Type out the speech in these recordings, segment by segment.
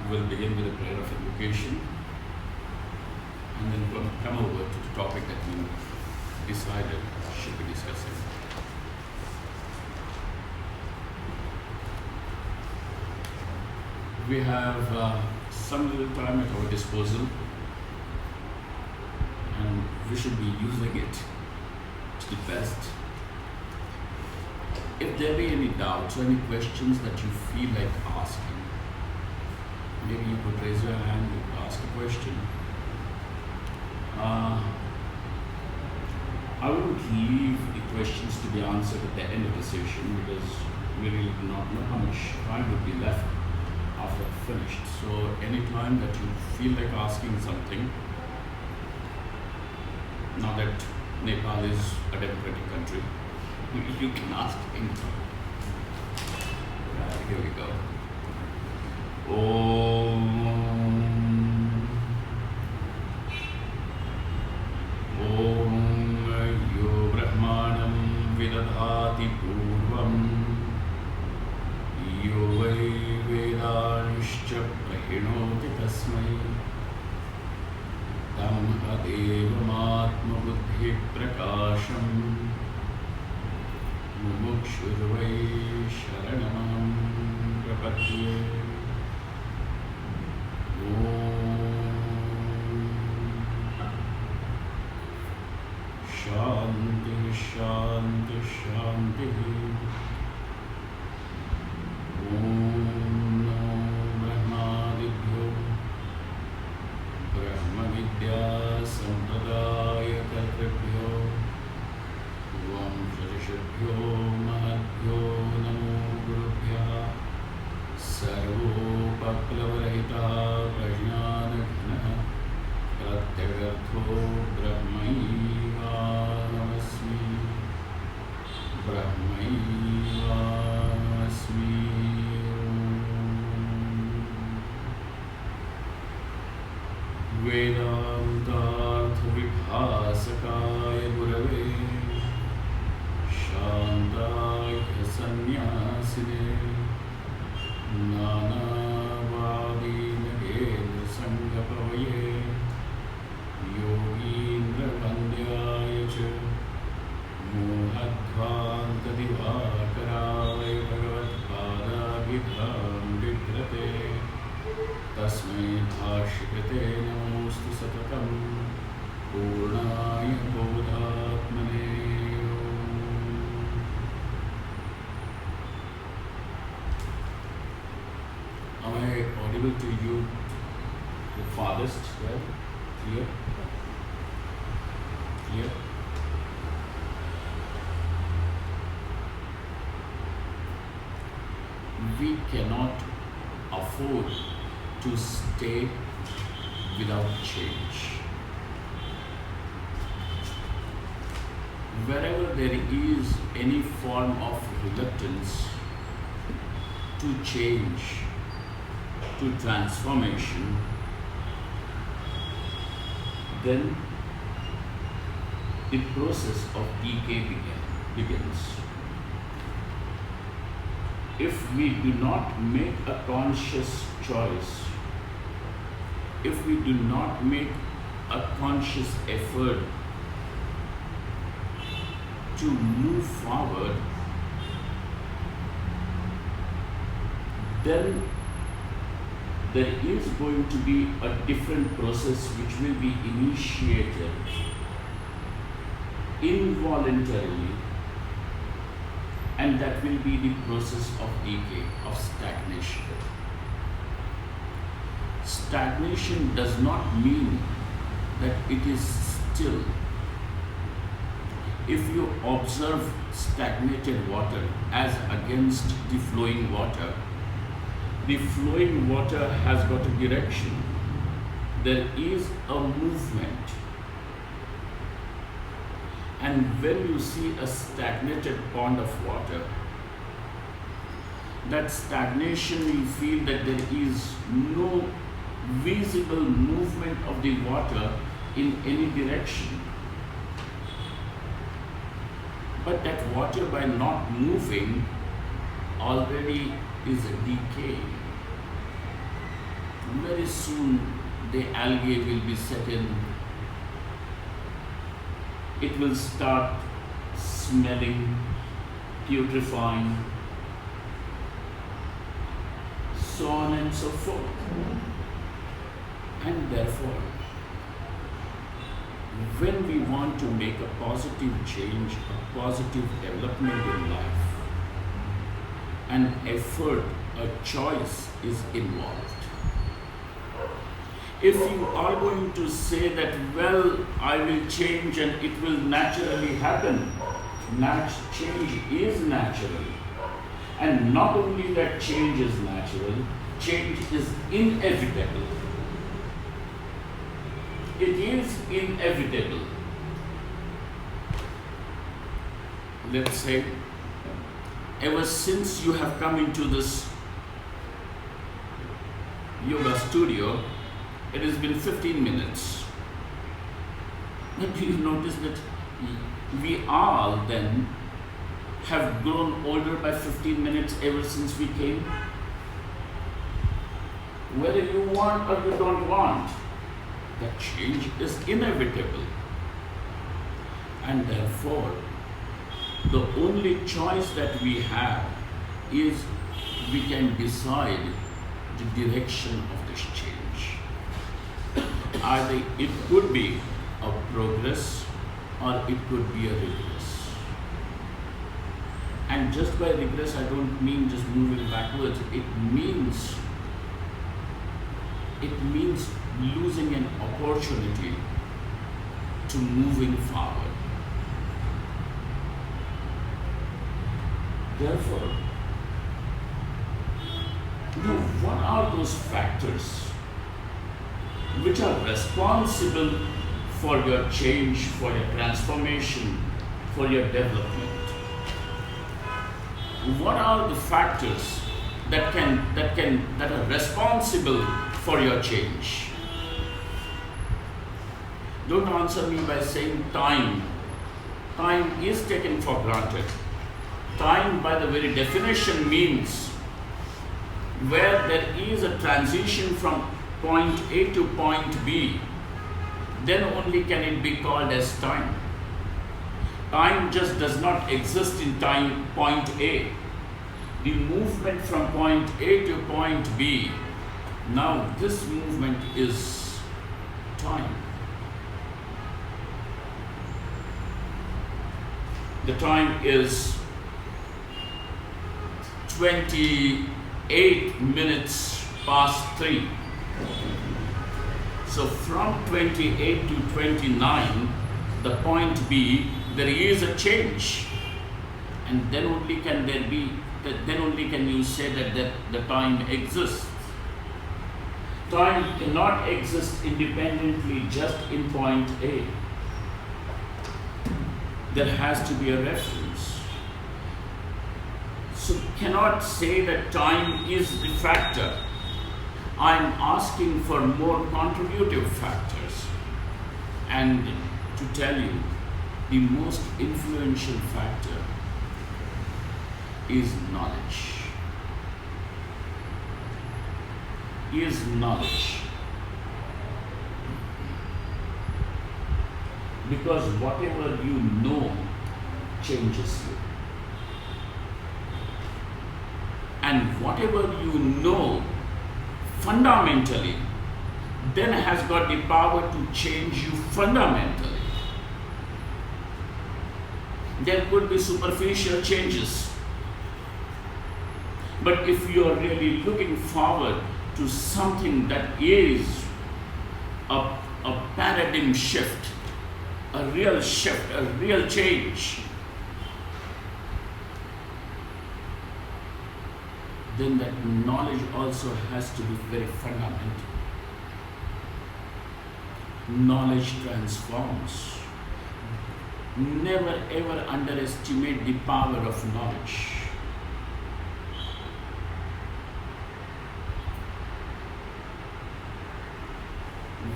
We'll begin with a prayer of invocation and then come over to the topic that we decided should be discussing. We have some little time at our disposal and we should be using it to the best. If there be any doubts or any questions that you feel like asking, maybe you could raise your hand and ask a question. I wouldn't leave the questions to be answered at the end of the session because we really do not know how much time would be left after finished. So any time that you feel like asking something, now that Nepal is a democratic country, you can ask anything. Here we go. Om yo brahmanam vidadhati purvam yo vai vedanshcha prahinoti tasmai tam adevamatma buddhi prakasham mumukshurvai sharanam prapatye. Shanti, Shanti, Shanti. Om Namo Brahmadibhyo Brahma Vidya Sampradaya Kartribhyo Vamsharishibhyo Mahadbhyo Namo Gurubhya Sarvo Paplavarahita Prajnanagna Pratyagartho Brahmaiva Namasmi Brahmaiva Namasmi Vedantartha Vibhasakaya Gurave Shantaya Sannyasine Nanavadi Nagendra Sangapavaye Yogindra Vandyaya Cha Mohadvanta Divakaraya Bhagavad Padabhidham Vikrate Tasmai Bhashyate Namostu Satatam Purnaya Bodhatmane. Am I audible to you the farthest? Well, clear? Clear? We cannot afford to stay without change. Wherever there is any form of reluctance to change, to transformation, then the process of decay begins. If we do not make a conscious choice, if we do not make a conscious effort to move forward, then there is going to be a different process which will be initiated involuntarily, and that will be the process of decay, of stagnation. Stagnation does not mean that it is still. If you observe stagnated water as against the flowing water has got a direction. There is a movement. And when you see a stagnated pond of water, that stagnation, you feel that there is no visible movement of the water in any direction. But that water, by not moving, already is decaying. very soon the algae will be set in. It will start smelling, putrefying, so on and so forth. And therefore, when we want to make a positive change, a positive development in life, an effort, a choice is involved. If you are going to say that, well, I will change and it will naturally happen, change is natural. And not only that change is natural, change is inevitable. It is inevitable. Let's say, ever since you have come into this yoga studio, it has been 15 minutes. But do you notice that we all then have grown older by 15 minutes ever since we came? Whether you want or you don't want, that change is inevitable. And therefore, the only choice that we have is we can decide the direction of this change. Either it could be a progress or it could be a regress. And just by regress, I don't mean just moving backwards. It means losing an opportunity to moving forward. Therefore, what are those factors which are responsible for your change, for your transformation, for your development? What are the factors that are responsible for your change? Don't answer me by saying time. Time is taken for granted. Time, by the very definition, means where there is a transition from point A to point B, then only can it be called as time. Time just does not exist in point A. The movement from point A to point B, now this movement is time. The time is 28 minutes past 3. So from 28 to 29, the point B, there is a change. And then only can you say that the time exists. Time cannot exist independently just in point A. There has to be a reference. So cannot say that time is the factor. I am asking for more contributive factors. And to tell you, the most influential factor is knowledge. Is knowledge. Because whatever you know changes you. And whatever you know fundamentally then has got the power to change you fundamentally. There could be superficial changes. But if you are really looking forward to something that is a paradigm shift, a real change, then that knowledge also has to be very fundamental. Knowledge transforms. Never ever underestimate the power of knowledge.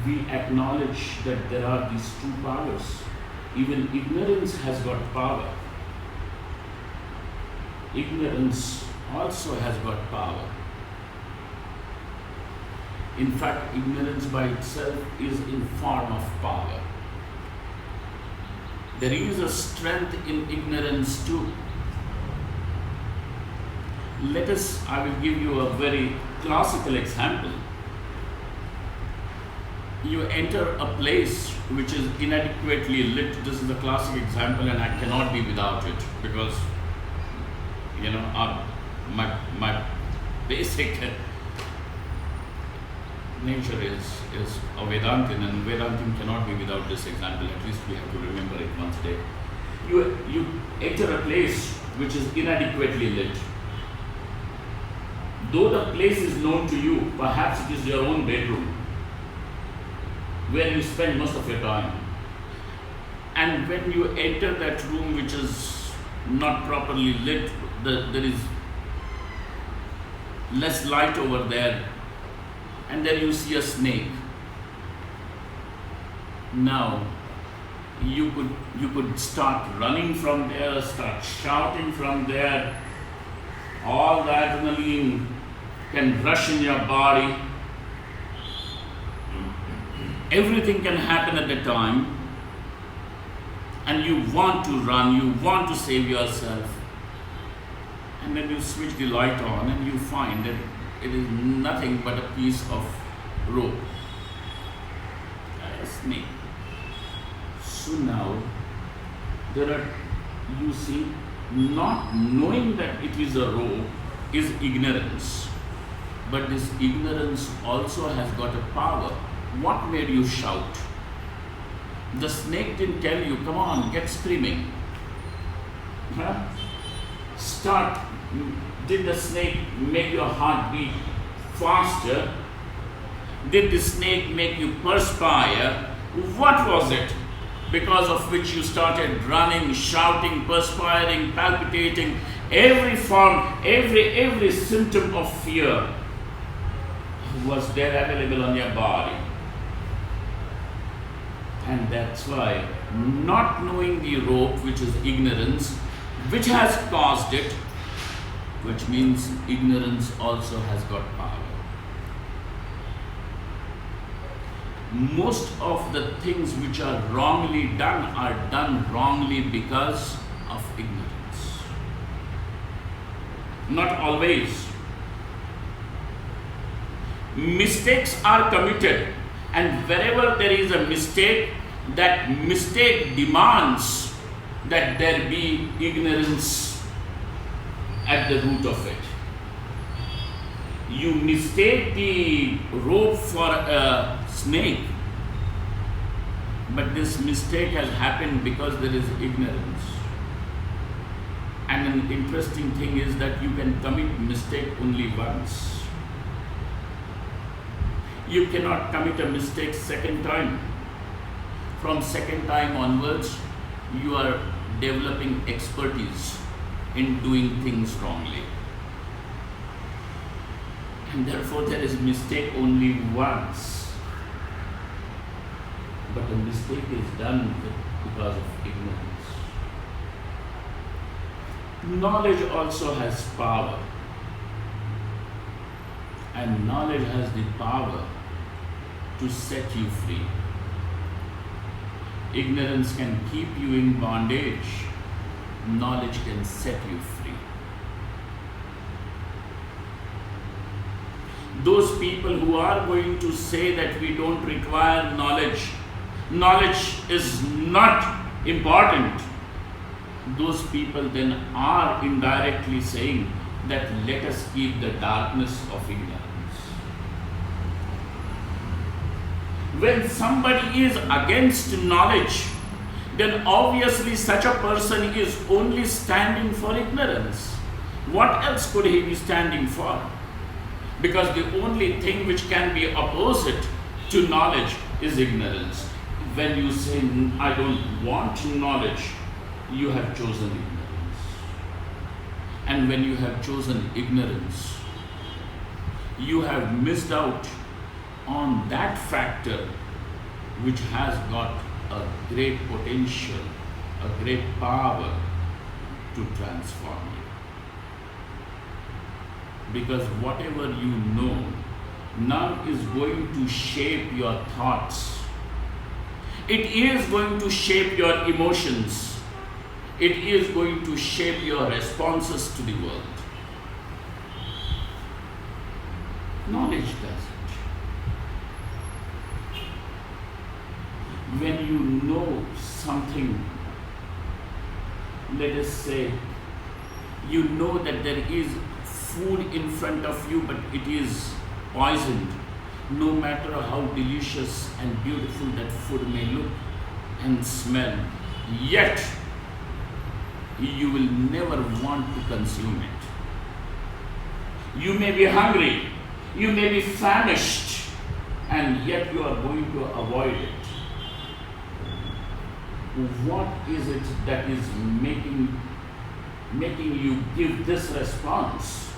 We acknowledge that there are these two powers. Even ignorance has got power. Ignorance also has got power. In fact, ignorance by itself is in form of power. There is a strength in ignorance too. I will give you a very classical example. You enter a place which is inadequately lit. This is a classic example and I cannot be without it because, my basic nature is a Vedantin, and Vedantin cannot be without this example. At least we have to remember it once a day. You enter a place which is inadequately lit. Though the place is known to you, perhaps it is your own bedroom where you spend most of your time. And when you enter that room which is not properly lit, there is less light over there, and then you see a snake. Now, you could start running from there, start shouting from there. All the adrenaline can rush in your body. Everything can happen at the time, and you want to run, you want to save yourself. And then you switch the light on and you find that it is nothing but a piece of rope, a snake. So now, you see, not knowing that it is a rope is ignorance. But this ignorance also has got a power. What made you shout? The snake didn't tell you, come on, get screaming. Huh? Did the snake make your heart beat faster? Did the snake make you perspire? What was it because of which you started running, shouting, perspiring, palpitating, every form, every symptom of fear was there available on your body? And that's why not knowing the rope, which is ignorance, which has caused it, which means ignorance also has got power. Most of the things which are wrongly done wrongly because of ignorance. Not always. Mistakes are committed, and wherever there is a mistake, that mistake demands that there be ignorance at the root of it. You mistake the rope for a snake, but this mistake has happened because there is ignorance. And an interesting thing is that you can commit mistake only once. You cannot commit a mistake second time. From second time onwards, you are developing expertise in doing things wrongly. And therefore there is mistake only once. But the mistake is done because of ignorance. Knowledge also has power. And knowledge has the power to set you free. Ignorance can keep you in bondage. Knowledge can set you free. Those people who are going to say that we don't require knowledge, knowledge is not important, those people then are indirectly saying that let us keep the darkness of ignorance. When somebody is against knowledge, then obviously such a person is only standing for ignorance. What else could he be standing for? Because the only thing which can be opposite to knowledge is ignorance. When you say, I don't want knowledge, you have chosen ignorance. And when you have chosen ignorance, you have missed out on that factor which has got a great potential, a great power to transform you. Because whatever you know none is going to shape your thoughts. It is going to shape your emotions. It is going to shape your responses to the world. Knowledge doesn't. When you know something, let us say, you know that there is food in front of you, but it is poisoned. No matter how delicious and beautiful that food may look and smell, yet you will never want to consume it. You may be hungry, you may be famished, and yet you are going to avoid it. What is it that is making you give this response?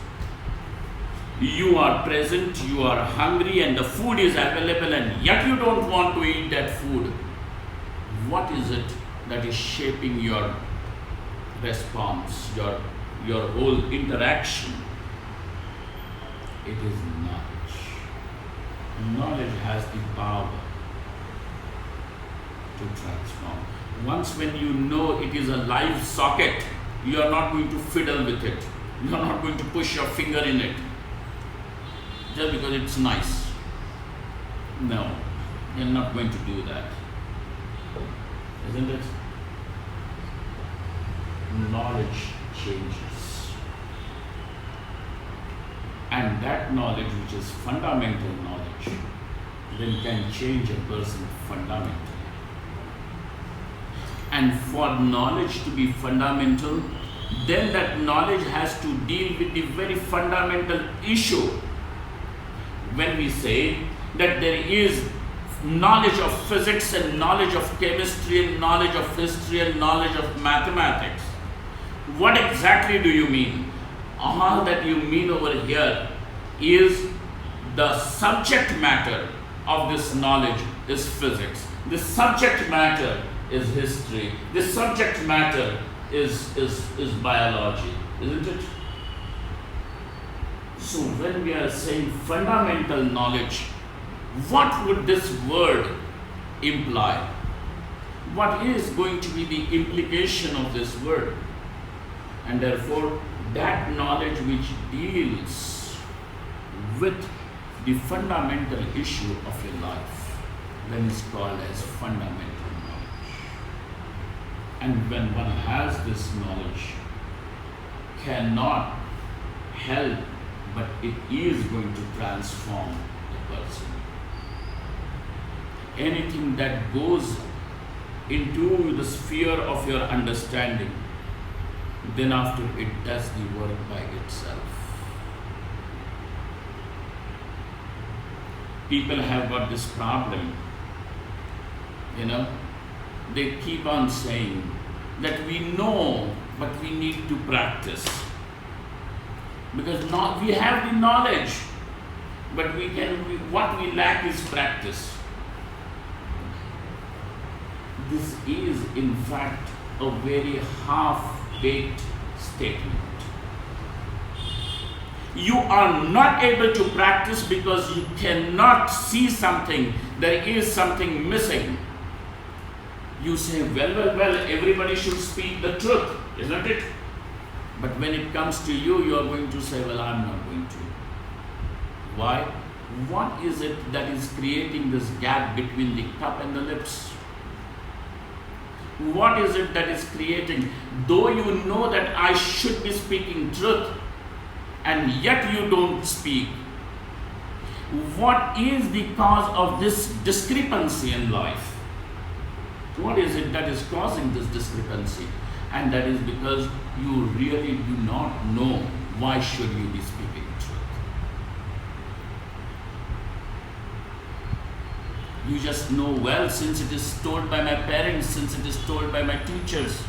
You are present, you are hungry, and the food is available, and yet you don't want to eat that food. What is it that is shaping your response, your whole interaction? It is knowledge. Knowledge has the power to transform. Once when you know it is a live socket, you are not going to fiddle with it. You are not going to push your finger in it just because it's nice. No, you're not going to do that. Isn't it? Knowledge changes. And that knowledge, which is fundamental knowledge, then can change a person fundamentally. And for knowledge to be fundamental, then that knowledge has to deal with the very fundamental issue. When we say that there is knowledge of physics and knowledge of chemistry and knowledge of history and knowledge of mathematics, what exactly do you mean? All that you mean over here is the subject matter of this knowledge is physics. The subject matter is history. The subject matter is biology, isn't it? So when we are saying fundamental knowledge, what would this word imply? What is going to be the implication of this word? And therefore, that knowledge which deals with the fundamental issue of your life, then is called as fundamental knowledge. And when one has this knowledge, cannot help but it is going to transform the person. Anything that goes into the sphere of your understanding, then after it does the work by itself. People have got this problem, they keep on saying that we know, but we need to practice. Because we have the knowledge, but what we lack is practice. This is in fact a very half-baked statement. You are not able to practice because you cannot see something. There is something missing. You say, well, everybody should speak the truth, isn't it? But when it comes to you, you are going to say, well, I'm not going to. Why? What is it that is creating this gap between the cup and the lips? What is it that is creating? Though you know that I should be speaking truth, and yet you don't speak. What is the cause of this discrepancy in life? What is it that is causing this discrepancy? And that is because you really do not know why should you be speaking truth. You just know, well, since it is told by my parents, since it is told by my teachers,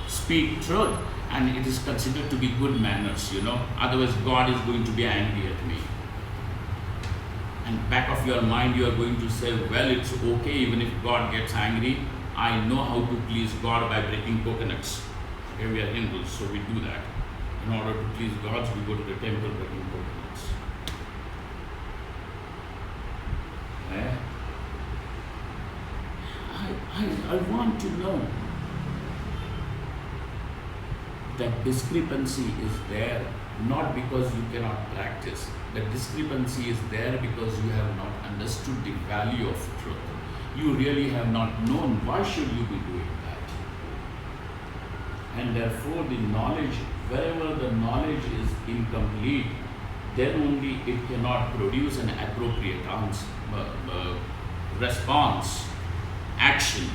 speak truth, and it is considered to be good manners, otherwise God is going to be angry at me. And back of your mind you are going to say, well, it's okay even if God gets angry, I know how to please God by breaking coconuts. Okay, we are Hindus, so we do that. In order to please God, we go to the temple breaking coconuts. I want to know that discrepancy is there not because you cannot practice. That discrepancy is there because you have not understood the value of truth. You really have not known why should you be doing that. And therefore the knowledge, wherever the knowledge is incomplete, then only it cannot produce an appropriate answer, response, action.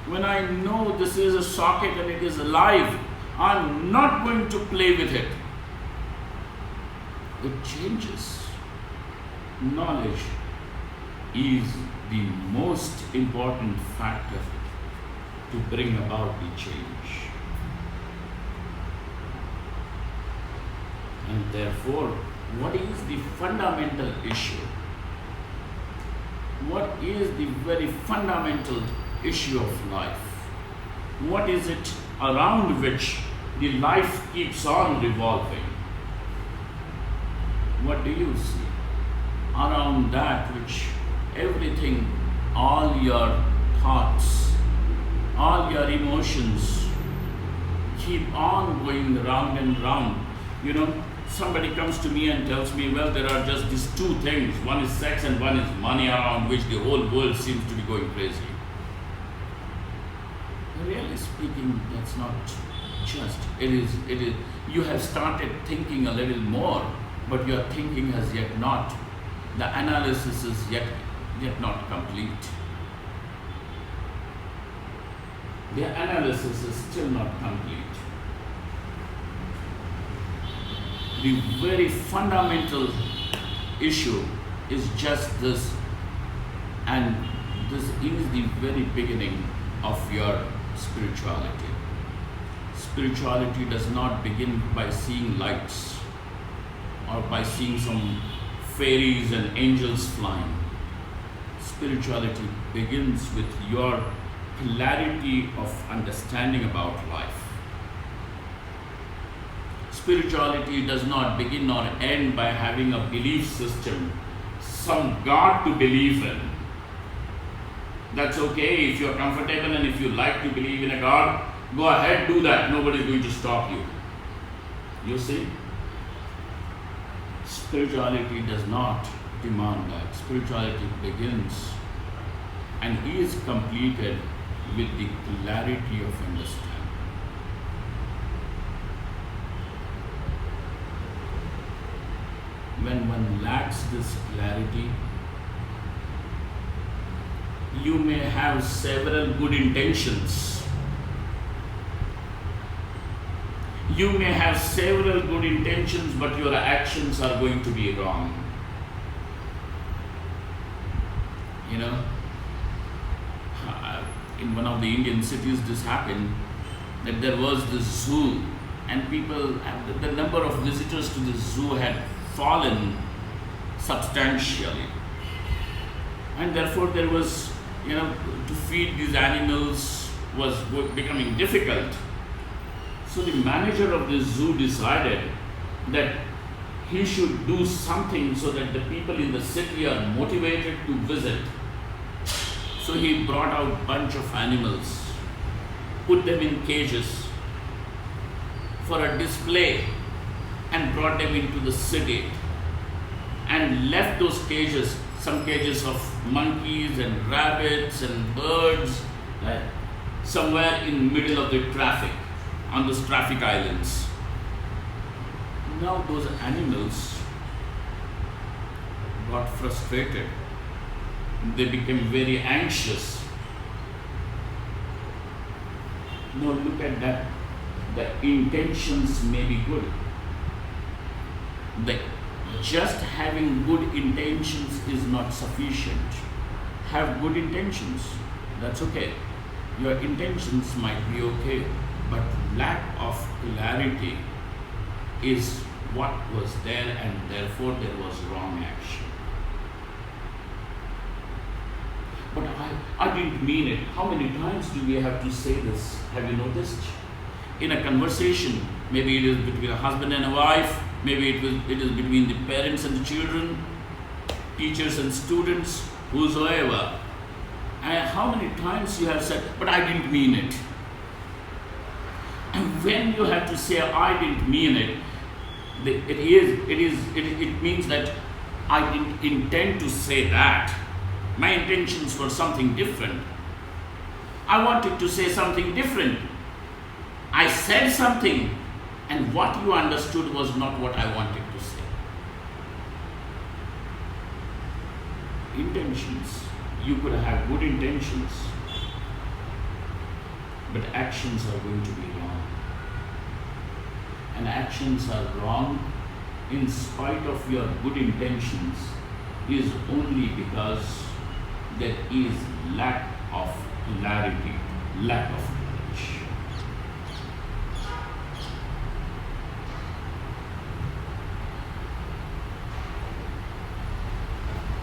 When I know this is a socket and it is alive, I'm not going to play with it. It changes. Knowledge is the most important factor to bring about the change. And therefore, what is the fundamental issue? What is the very fundamental issue of life? What is it around which the life keeps on revolving? What do you see? Around that which everything, all your thoughts, all your emotions keep on going round and round. You know, somebody comes to me and tells me, well, there are just these two things. One is sex and one is money, around which the whole world seems to be going crazy. Really speaking, that's not just. It is. You have started thinking a little more, but your thinking has yet not. The analysis is yet not complete. The analysis is still not complete. The very fundamental issue is just this, and this is the very beginning of your spirituality. Spirituality does not begin by seeing lights or by seeing some fairies and angels flying. Spirituality begins with your clarity of understanding about life. Spirituality does not begin or end by having a belief system, some God to believe in. That's okay if you're comfortable and if you like to believe in a God, go ahead, do that. Nobody's going to stop you. You see? Spirituality does not demand that. Spirituality begins and is completed with the clarity of understanding. When one lacks this clarity, you may have several good intentions. You may have several good intentions, but your actions are going to be wrong. You know, in one of the Indian cities this happened, that there was this zoo and people, the number of visitors to this zoo had fallen substantially. And therefore there was, to feed these animals was becoming difficult. So the manager of the zoo decided that he should do something so that the people in the city are motivated to visit. So he brought out a bunch of animals, put them in cages for a display, and brought them into the city and left those cages, some cages of monkeys and rabbits and birds, somewhere in middle of the traffic, on those traffic islands. Now those animals got frustrated. They became very anxious. Now look at that. The intentions may be good. Just having good intentions is not sufficient. Have good intentions, that's okay. Your intentions might be okay, but lack of clarity is what was there, and therefore there was wrong action. But I didn't mean it. How many times do we have to say this? Have you noticed? In a conversation, maybe it is between a husband and a wife, maybe it is between the parents and the children, teachers and students, whosoever. And how many times you have said, but I didn't mean it. And when you have to say, I didn't mean it, it means that I didn't intend to say that. My intentions were something different. I wanted to say something different. I said something, and what you understood was not what I wanted to say. Intentions. You could have good intentions, but actions are going to be wrong. And actions are wrong in spite of your good intentions is only because there is lack of clarity, lack of knowledge.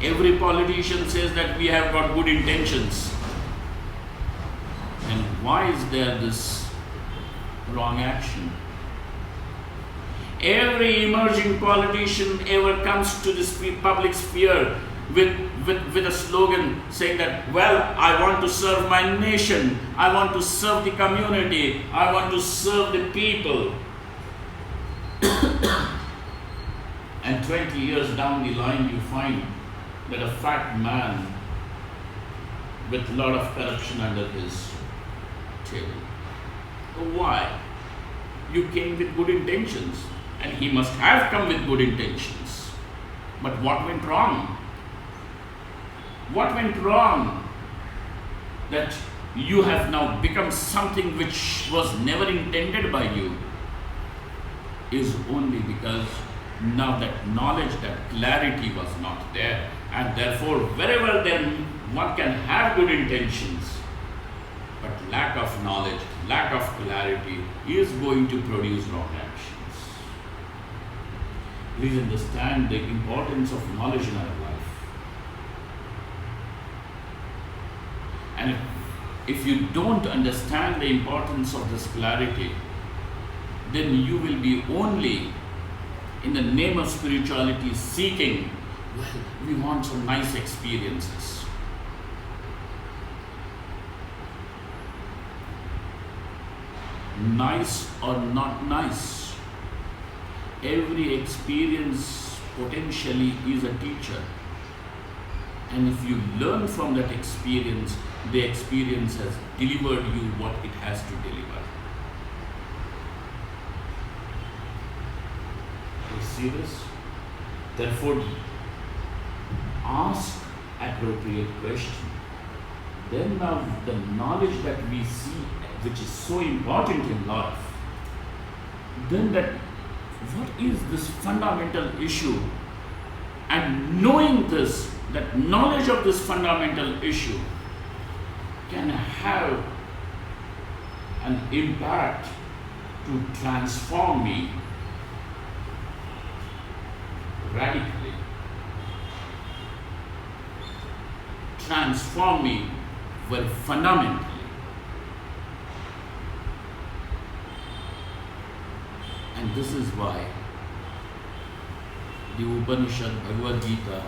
Every politician says that we have got good intentions. And why is there this wrong action? Every emerging politician ever comes to this public sphere with a slogan saying that, well, I want to serve my nation, I want to serve the community, I want to serve the people. And 20 years down the line, you find that a fat man with a lot of corruption under his table. Why? You came with good intentions, and he must have come with good intentions. But what went wrong? What went wrong? That you have now become something which was never intended by you is only because now that knowledge, that clarity was not there. And therefore, wherever then one can have good intentions, but lack of knowledge, lack of clarity is going to produce wrong actions. Please understand the importance of knowledge in our life. And if you don't understand the importance of this clarity, then you will be only in the name of spirituality seeking, well, we want some nice experiences. Nice or not nice, every experience potentially is a teacher. And if you learn from that experience, the experience has delivered you what it has to deliver. You see this? Therefore, ask appropriate question. Then now the knowledge that we see, which is so important in life, then that what is this fundamental issue? And knowing this, that knowledge of this fundamental issue can have an impact to transform me radically, transform me very fundamentally. And this is why the Upanishad, Bhagavad Gita,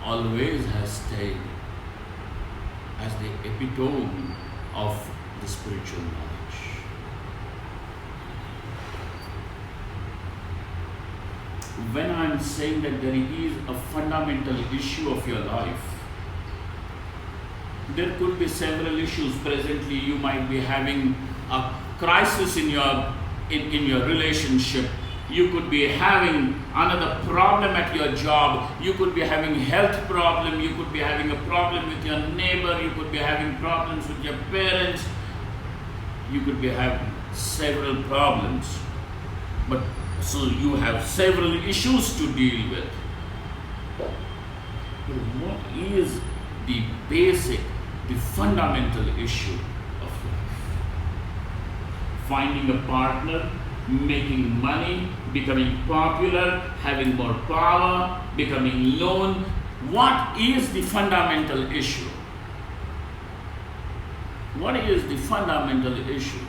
always has stayed as the epitome of the spiritual knowledge. When I am saying that there is a fundamental issue of your life, there could be several issues. Presently, you might be having a crisis in your relationship. You could be having another problem at your job. You could be having health problem. You could be having a problem with your neighbor. You could be having problems with your parents. You could be having several problems. But so you have several issues to deal with. But what is the basic, the fundamental issue of life? Finding a partner, making money, becoming popular, having more power, becoming known. What is the fundamental issue? What is the fundamental issue?